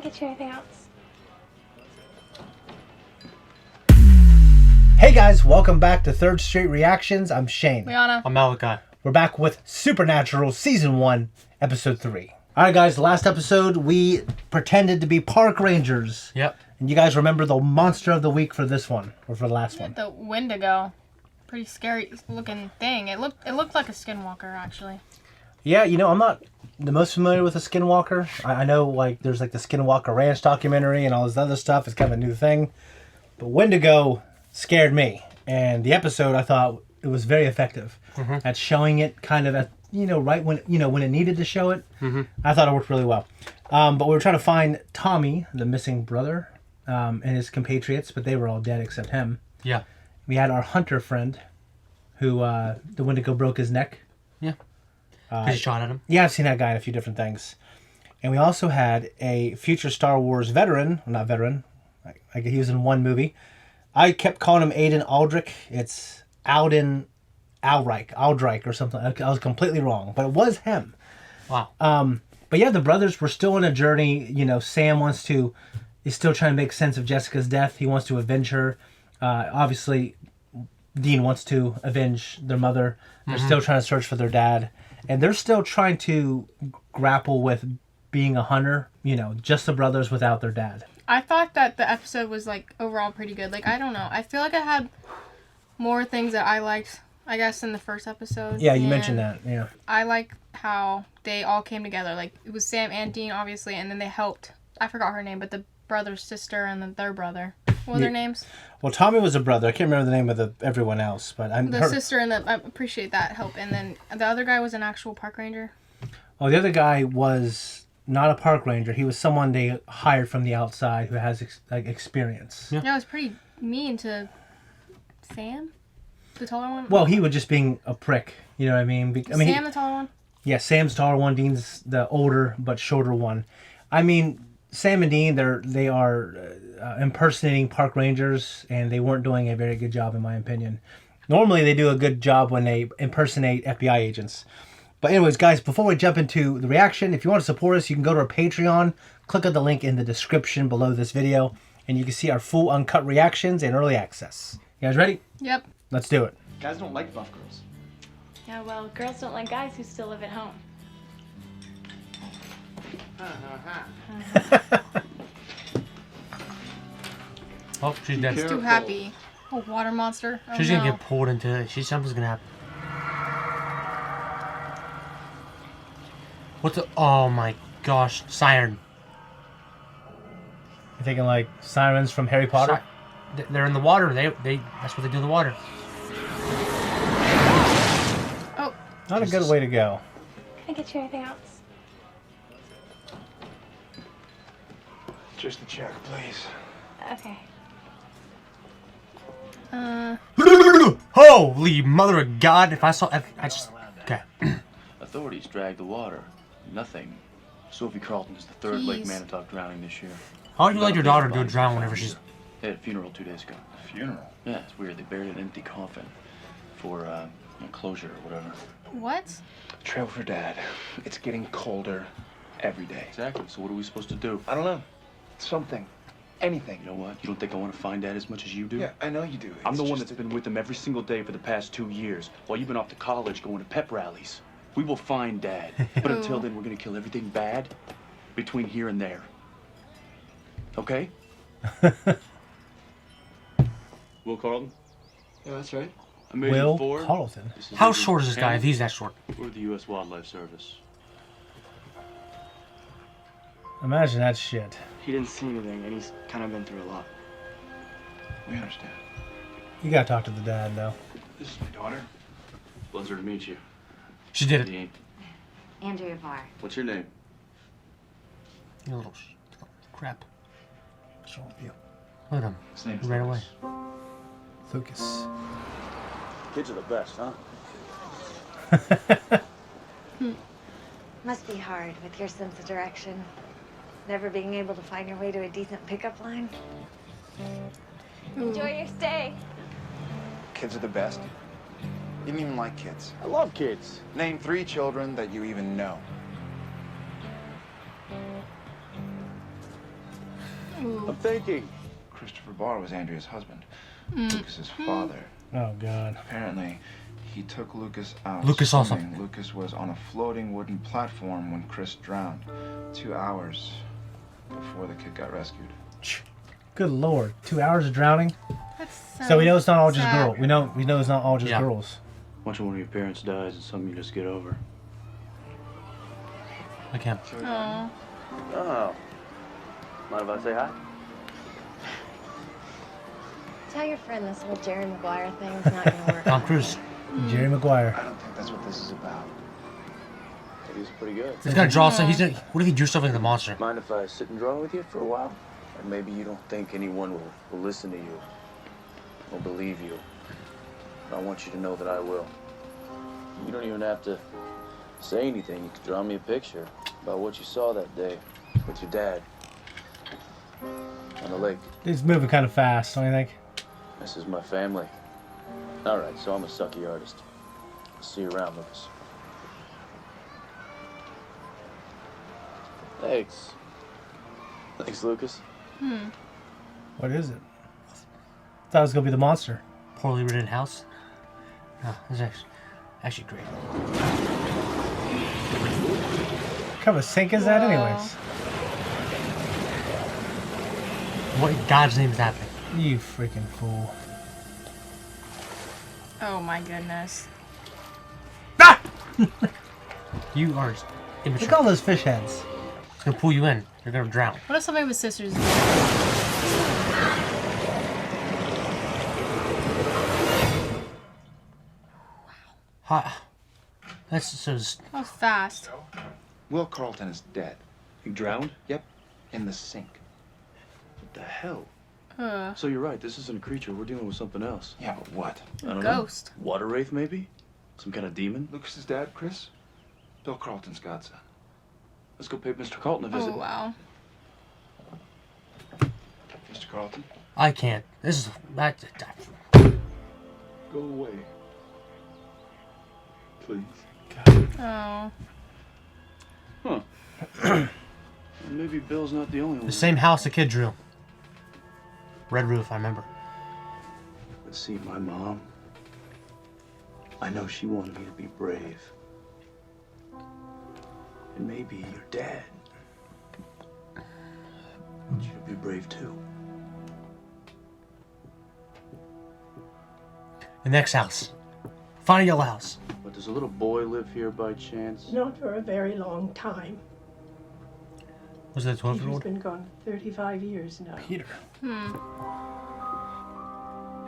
I get you anything else? Hey guys, welcome back to Third Street Reactions. I'm Shane. Liana. I'm Malachi. We're back with Supernatural Season 1, Episode 3. Alright guys, last episode we pretended to be park rangers. Yep. And you guys remember the monster of the week for this one, or for the last one? The Wendigo. Pretty scary looking thing. It looked like a skinwalker, actually. Yeah, you know, I'm not the most familiar with a skinwalker. I know, like, there's like the Skinwalker Ranch documentary and all this other stuff. It's kind of a new thing. But Wendigo scared me. And the episode, I thought it was very effective at showing it kind of at, right when, when it needed to show it. I thought it worked really well. But we were trying to find Tommy, the missing brother, and his compatriots, but they were all dead except him. Yeah. We had our hunter friend who, the Wendigo broke his neck. Yeah. He shot at him. Yeah, I've seen that guy in a few different things. And we also had a future Star Wars veteran. Well, not veteran. He was in one movie. I kept calling him Aiden Aldrich. It's Aldrich or something. I was completely wrong, but it was him. Wow. But yeah, the brothers were still on a journey. Sam is still trying to make sense of Jessica's death. He wants to avenge her. Obviously, Dean wants to avenge their mother. They're still trying to search for their dad. And they're still trying to grapple with being a hunter, just the brothers without their dad. I thought that the episode was, overall pretty good. I don't know. I feel like it had more things that I liked, I guess, in the first episode. Yeah, you mentioned that, yeah. I like how they all came together. It was Sam and Dean, obviously, and then they helped. I forgot her name, but the brother's sister and then their brother. What were their names? Well, Tommy was a brother. I can't remember the name of everyone else, but sister and I appreciate that help. And then the other guy was an actual park ranger. Oh, the other guy was not a park ranger. He was someone they hired from the outside who has experience. Yeah, it was pretty mean to Sam, the taller one. Well, he was just being a prick. You know what I mean? Sam, the taller one. Yeah, Sam's taller one. Dean's the older but shorter one. I mean, Sam and Dean, they are impersonating park rangers, and they weren't doing a very good job, in my opinion. Normally, they do a good job when they impersonate FBI agents. But anyways, guys, before we jump into the reaction, if you want to support us, you can go to our Patreon. Click on the link in the description below this video, and you can see our full uncut reactions and early access. You guys ready? Yep. Let's do it. Guys don't like buff girls. Yeah, well, girls don't like guys who still live at home. Oh, she's dead. He's too happy. A water monster. Oh, She's no. gonna get pulled into it. Something's gonna happen. What's the... Oh my gosh. Siren. You're thinking like sirens from Harry Potter? They're in the water. That's what they do in the water. Oh. Not a good way to go. Can I get you anything else? Just a check, please. Okay. Holy mother of God! If I saw... I just... Okay. Authorities dragged the water. Nothing. Sophie Carlton is the third Lake Manitowoc drowning this year. How would you let your daughter do a drown whenever she's... They had a funeral 2 days ago. Funeral? Yeah, it's weird. They buried an empty coffin for closure or whatever. What? Trail for Dad. It's getting colder every day. Exactly. So what are we supposed to do? I don't know. Something. Anything. You know what? You don't think I want to find Dad as much as you do? Yeah, I know you do. I'm the one that's been with him every single day for the past 2 years, while you've been off to college going to pep rallies. We will find Dad. But until then, we're going to kill everything bad between here and there. Okay? Will Carlton? Yeah, that's right. I made Will it forward. Carlton. How short is this guy if he's that short? We're the U.S. Wildlife Service. Imagine that shit. He didn't see anything, and he's kind of been through a lot. We understand. You gotta talk to the dad, though. This is my daughter. Pleasure to meet you. She did it. Dean. Andrea Varr. What's your name? You little crap. What's wrong with you? Look at him. His name He is ran away. Lucas. Lucas. Kids are the best, huh? Must be hard with your sense of direction. Never being able to find your way to a decent pickup line. Enjoy your stay. Kids are the best. You didn't even like kids. I love kids. Name 3 children that you even know. I'm thinking. Christopher Barr was Andrea's husband, Lucas's father. Oh God. Apparently, he took Lucas out Lucas also. swimming. Lucas was on a floating wooden platform when Chris drowned. 2 hours before the kid got rescued. Good Lord. 2 hours of drowning. That's So we know it's not all just sad. girls. We know it's not all just Yeah. girls. Watching one of your parents dies is something you just get over. Like him. Oh. Oh. Mind if I say hi? Tell your friend this whole Jerry Maguire thing's not gonna work. Tom Cruise. Jerry Maguire. I don't think that's what this is about. He's pretty good. He's gonna draw something. What if he drew something like the monster? Mind if I sit and draw with you for a while? Or maybe you don't think anyone will listen to you or believe you. I want you to know that I will. You don't even have to say anything. You could draw me a picture about what you saw that day with your dad on the lake. It's moving kind of fast, don't you think? This is my family. All right, so I'm a sucky artist. I'll see you around, Lucas. Thanks. Thanks, Lucas. What is it? Thought it was gonna be the monster. Poorly written house. No, it's actually great. What kind of a sink is that, anyways? What in God's name is happening? You freaking fool. Oh my goodness. You are immature. Look at all those fish heads. It's gonna pull you in. You're gonna drown. What if somebody with sisters? Hot. That's so. That was fast. Will Carlton is dead. You drowned? Yep, in the sink. What the hell? Huh. So you're right, this isn't a creature, we're dealing with something else. Yeah, but what? I don't Ghost. know. Water wraith, maybe? Some kind of demon? Lucas's dad, Chris? Bill Carlton's godson. Let's go pay Mr. Carlton a visit. Oh wow. Mr. Carlton? I can't. This is. Go away. Please. Oh. Huh. Maybe Bill's not the only one. The same house the kid drew. Red roof, I remember. But see, my mom, I know she wanted me to be brave. And maybe your dad wants you to be brave too. The next house. Find a yellow house. But does a little boy live here by chance? Not for a very long time. Was it a Peter's 12-year-old? been gone 35 years now. Peter.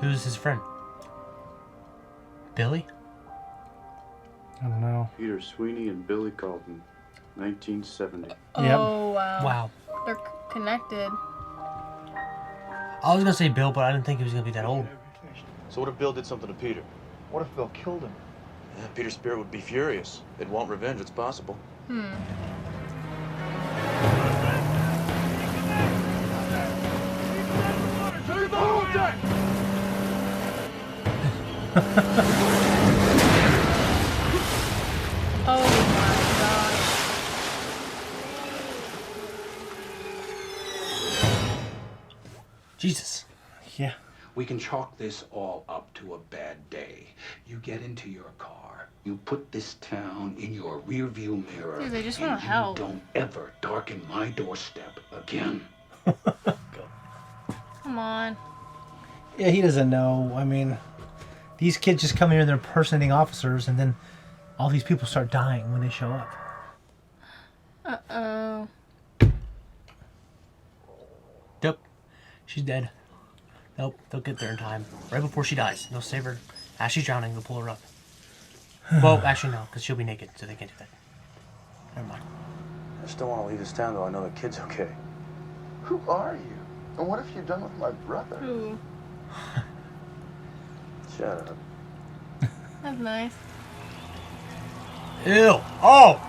Who's his friend? Billy? I don't know. Peter Sweeney and Billy Carlton, 1970. Yep. Oh wow. Wow. They're connected. I was gonna say Bill, but I didn't think he was gonna be that old. So what if Bill did something to Peter? What if Bill killed him? Yeah, Peter's spirit would be furious. They'd want revenge, it's possible. Oh my god. Jesus. Yeah. We can chalk this all up to a bad day. You get into your car. You put this town in your rearview mirror. Dude, they just and want you help. don't ever darken my doorstep again. Come on. Yeah, he doesn't know. I mean, these kids just come here and they're impersonating officers, and then all these people start dying when they show up. Uh-oh. Yep. She's dead. Nope, they'll get there in time. Right before she dies. They'll save her. As she's drowning, they'll pull her up. Well, actually, no, because she'll be naked, so they can't do that. Never mind. I still want to leave this town, though I know the kid's okay. Who are you? And what have you done with my brother? Ooh. Shut up. That's nice. Ew! Oh!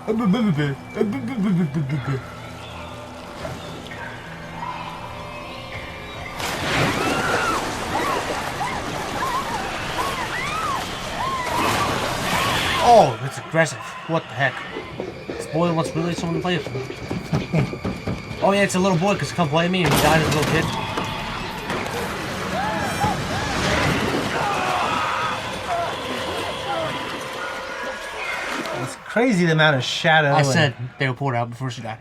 Oh, it's aggressive. What the heck? This boy wants really someone to play with him. Oh yeah, it's a little boy because come play me and he died as a little kid. It's crazy the amount of shadow. I said they would pull it out before she died.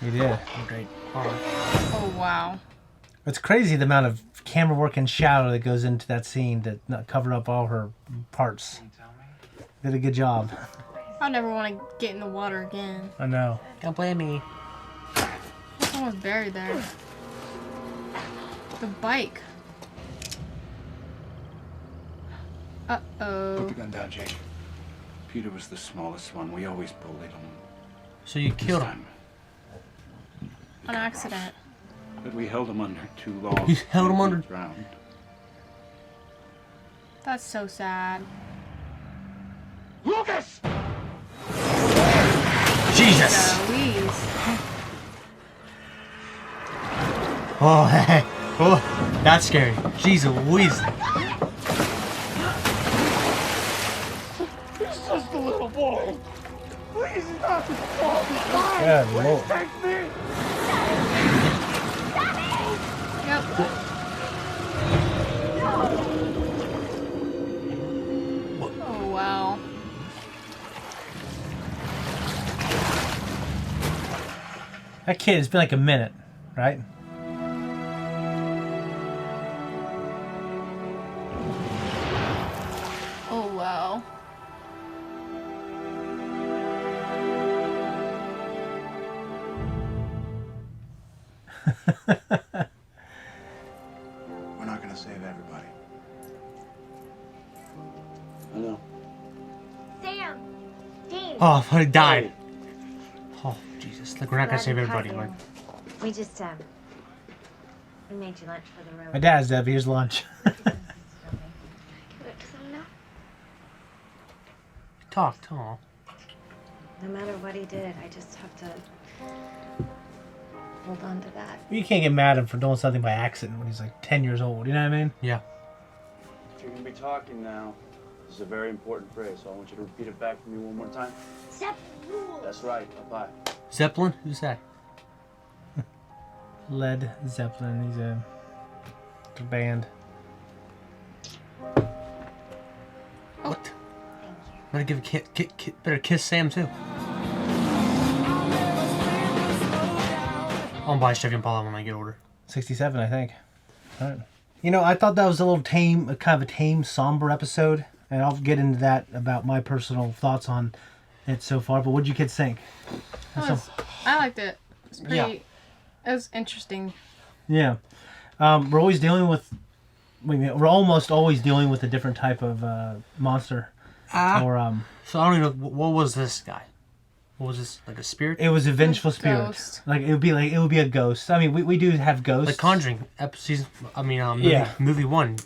You did. Great. Oh, wow. It's crazy the amount of camera work and shadow that goes into that scene to not cover up all her parts. Did a good job. I never want to get in the water again. I know. Don't blame me. Someone's buried there. The bike. Uh-oh. Put the gun down, Jake. Peter was the smallest one. We always bullied him. So you killed him? An accident. But we held him under too long. You held him under? Drowned. That's so sad. Lucas! Jesus! Louise. Oh, hey. Oh, that's scary. Jesus Louise. He's just a little boy. Please not. Good Lord. Take me. Yep. Oh, wow. That kid, it's been like a minute, right? Oh, wow. We're not gonna save everybody. I know. Sam! Dean! Oh, I thought he died. Oh, Jesus. Look, we're not going to save everybody. Like, We just, we made you lunch for the road. My dad's dead. Here's lunch. talk. Oh. No matter what he did, I just have to hold on to that. You can't get mad at him for doing something by accident when he's like 10 years old. You know what I mean? Yeah. If you're going to be talking now, this is a very important phrase, so I want you to repeat it back to me one more time. Zeppelin rules! That's right. Bye-bye. Zeppelin? Who's that? Led Zeppelin. He's a band. What? Better give a better kiss Sam too. I'll buy Chevy Impala when I get older. 67, I think. All right. You know, I thought that was a little tame, kind of a tame, somber episode, and I'll get into that about my personal thoughts on it so far. But what'd you kids think? I liked it. It's pretty. Yeah. It was interesting. Yeah. We're always dealing with. We're almost always dealing with a different type of monster. Or So I don't even know what was this guy. What was this, like a spirit? It was a vengeful spirit. Ghost. Like it would be a ghost. I mean, we do have ghosts. Like Conjuring season. Movie 1.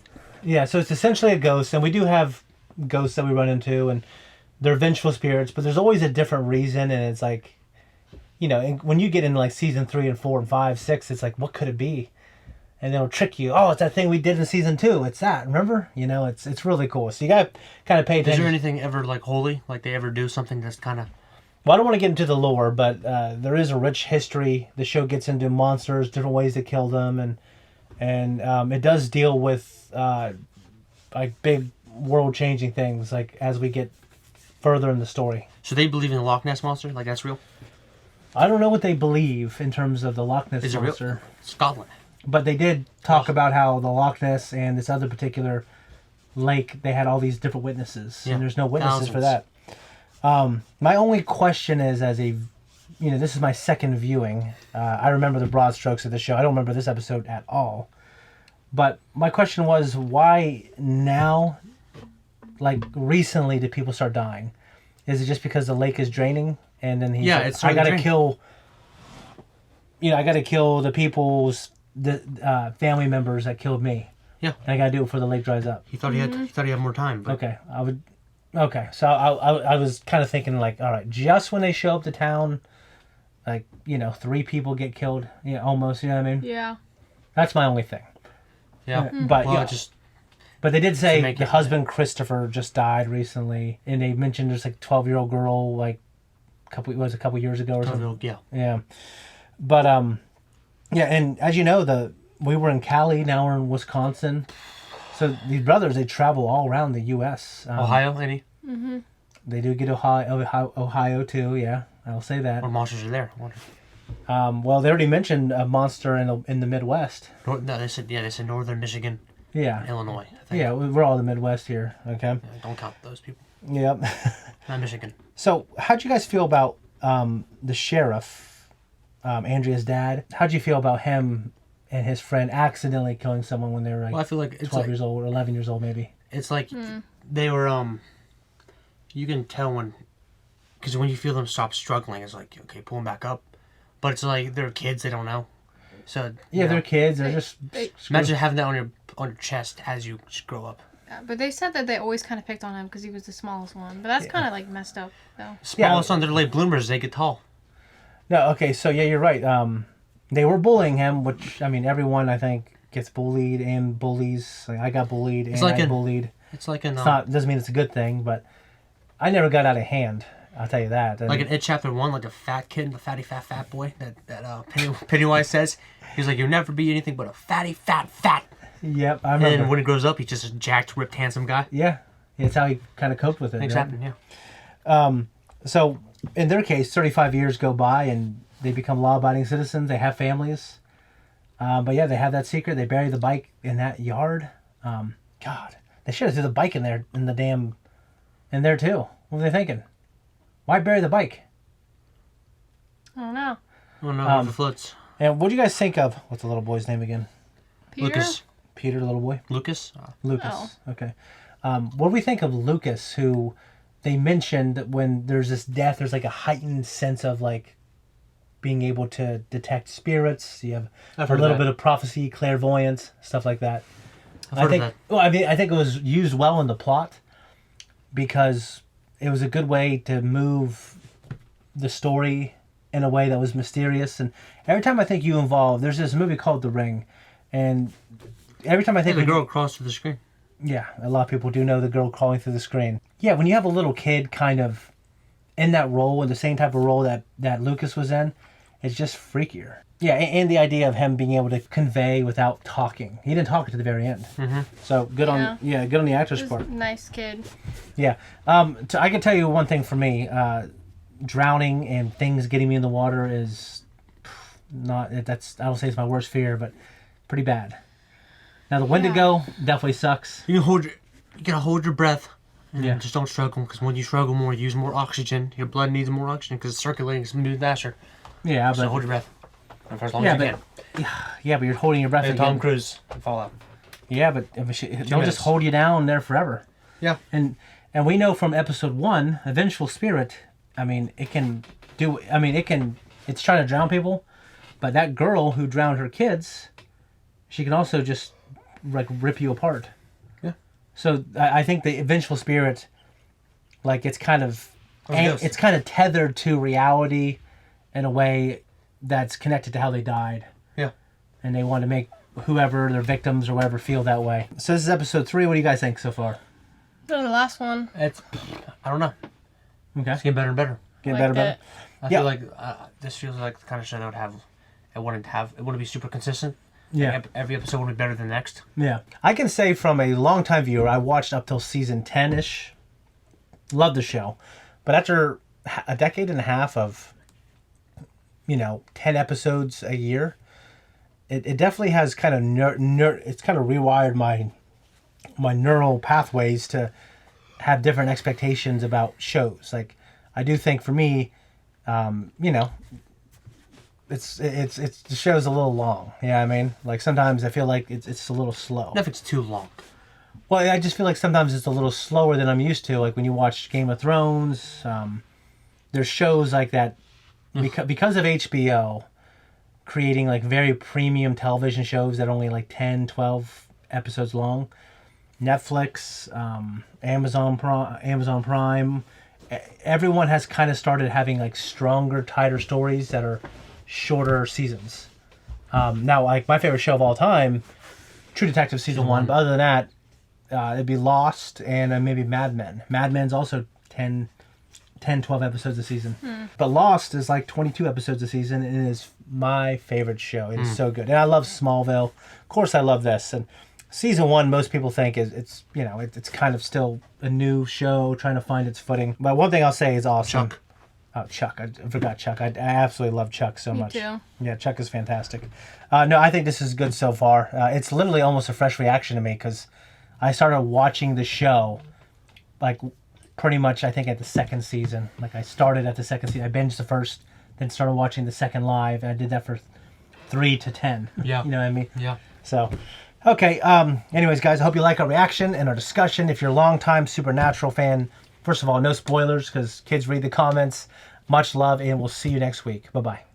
Yeah, so it's essentially a ghost, and we do have ghosts that we run into, and they're vengeful spirits. But there's always a different reason, and it's like, you know, when you get into like season 3 and 4 and 5, 6, it's like, what could it be? And it'll trick you. Oh, it's that thing we did in season 2. It's that. Remember? You know, it's really cool. So you got to kind of pay attention. Is there anything ever like holy? Like they ever do something that's kind of... Well, I don't want to get into the lore, but there is a rich history. The show gets into monsters, different ways to kill them, and it does deal with like big world-changing things. Like as we get further in the story. So they believe in the Loch Ness monster? Like that's real? I don't know what they believe in terms of the Loch Ness Is it monster. real? Scotland. But they did talk about how the Loch Ness and this other particular lake, they had all these different witnesses, and there's no witnesses for that. My only question is, as a, you know, this is my second viewing. I remember the broad strokes of the show. I don't remember this episode at all. But my question was, why now, like recently, did people start dying? Is it just because the lake is draining, and then he's like, I gotta kill. You know, I gotta kill the family members that killed me. Yeah, and I gotta do it before the lake dries up. He thought he had more time. But... Okay, Okay, so I was kind of thinking like, all right, just when they show up to town, like, you know, 3 people get killed, you know, almost, you know what I mean? Yeah. That's my only thing. Yeah, but well, yeah, but they did say the husband Christopher just died recently, and they mentioned there's like a 12-year-old girl like a couple years ago or something. Yeah. Yeah. But yeah, and as you know, we were in Cali, now we're in Wisconsin. So these brothers, they travel all around the U.S. Ohio, any? Mm-hmm. They do get Ohio too. Yeah, I'll say that. What monsters are there? I wonder. Well, they already mentioned a monster in the Midwest. No, they said northern Michigan, Yeah, Illinois. I think. yeah, we're all in the Midwest here. Okay. Yeah, don't count those people. Yep. Not Michigan. So, how'd you guys feel about the sheriff, Andrea's dad? How'd you feel about him and his friend accidentally killing someone when they were like, Well, I feel like it's 12 like, years old or 11 years old, maybe? It's like they were. You can tell when, because when you feel them stop struggling, it's like, okay, pull them back up. But it's like they're kids; they don't know. So Yeah, they're kids. They're just imagine having that on your chest as you grow up. Yeah, but they said that they always kind of picked on him because he was the smallest one. But that's kind of like messed up, though. Smallest on, they're late bloomers. They get tall. No, okay, so yeah, you're right. They were bullying him, which I mean, everyone I think gets bullied and bullies. Like, I got bullied and It's like I got bullied. It's like an It's not doesn't mean it's a good thing, but I never got out of hand. I'll tell you that. And like in It Chapter 1, like a fat kid, the fatty fat boy that Pennywise says. He's like, you'll never be anything but a fatty fat. Yep, I remember. And when he grows up, he's just a jacked, ripped, handsome guy. Yeah, it's how he kind of coped with it. Things right? happen, yeah. So, in their case, 35 years go by and they become law-abiding citizens. They have families. But yeah, they have that secret. They bury the bike in that yard. God, they should have threw the bike in there, in there too. What were they thinking? Why bury the bike? I don't know. Oh no, the floats. And what do you guys think of, what's the little boy's name again? Peter? Lucas. Peter, little boy? Lucas? Lucas. Oh. Okay. What do we think of Lucas, who they mentioned that when there's this death, there's like a heightened sense of like being able to detect spirits. You have I've a heard little of that. bit of prophecy, clairvoyance, stuff like that. I've heard think. of that. Well, I mean, I think it was used well in the plot because it was a good way to move the story in a way that was mysterious. And every time I think you involve, there's this movie called The Ring, and every time I Hey, think the girl crossed through the screen. yeah, a lot of people do know the girl crawling through the screen. Yeah, when you have a little kid kind of in that role, in the same type of role that Lucas was in, it's just freakier. Yeah, and the idea of him being able to convey without talking. He didn't talk to the very end. Mm-hmm. So good good on the actor's He was part. a nice kid. Yeah. I can tell you one thing for me. Drowning and things getting me in the water is not, that's, I don't say it's my worst fear, but pretty bad. Now the Wendigo definitely sucks. You gotta hold your breath. And Yeah. just don't struggle, because when you struggle more, you use more oxygen. Your blood needs more oxygen because it's circulating. It's moving faster. Yeah, So but hold your breath. And for as long yeah, as you but yeah, but you're holding your breath can. And again. Tom Cruise and fall out. Yeah, but they'll just minutes. hold you down there forever. Yeah. And we know from episode 1, a vengeful spirit, I mean, it's trying to drown people, but that girl who drowned her kids, she can also just like rip you apart. Yeah. So I think the vengeful spirit, like it's kind of ghost. it's kind of tethered to reality in a way that's connected to how they died. Yeah. And they want to make whoever their victims or whatever feel that way. So this is episode 3. What do you guys think so far? The last one. I don't know. Okay. It's getting better and better. Getting Liked better. it. I Yeah. feel like this feels like the kind of show that would have. It wouldn't be super consistent. Yeah. Every episode would be better than the next. Yeah. I can say from a long-time viewer, I watched up till season 10-ish. Loved the show. But after a decade and a half of, 10 episodes a year, it definitely has kind of it's kind of rewired my neural pathways to have different expectations about shows. Like, I do think for me, it's the show's a little long. Yeah, I mean, like sometimes I feel like it's a little slow. If it's too long. Well, I just feel like sometimes it's a little slower than I'm used to. Like when you watch Game of Thrones, there's shows like that because of HBO creating like very premium television shows that are only like 10, 12 episodes long. Netflix, Amazon Prime, everyone has kind of started having like stronger, tighter stories that are shorter seasons. Now, like my favorite show of all time, True Detective season 1, but other than that, it'd be Lost and maybe Mad Men. Mad Men's also 10, 10, 12 episodes a season. But Lost is like 22 episodes a season, and it is my favorite show. It is so good. And I love Smallville. Of course, I love this. And season 1, most people think it's it's kind of still a new show trying to find its footing. But one thing I'll say is awesome. Chuck. Oh, Chuck. I forgot Chuck. I absolutely love Chuck so much. Me too. Yeah, Chuck is fantastic. No, I think this is good so far. It's literally almost a fresh reaction to me because I started watching the show like pretty much, I think, at the second season. Like, I started at the second season. I binged the first, then started watching the second live, and I did that for 3 to 10. Yeah. You know what I mean? Yeah. So, okay. Anyways, guys, I hope you like our reaction and our discussion. If you're a longtime Supernatural fan, first of all, no spoilers because kids read the comments. Much love, and we'll see you next week. Bye-bye.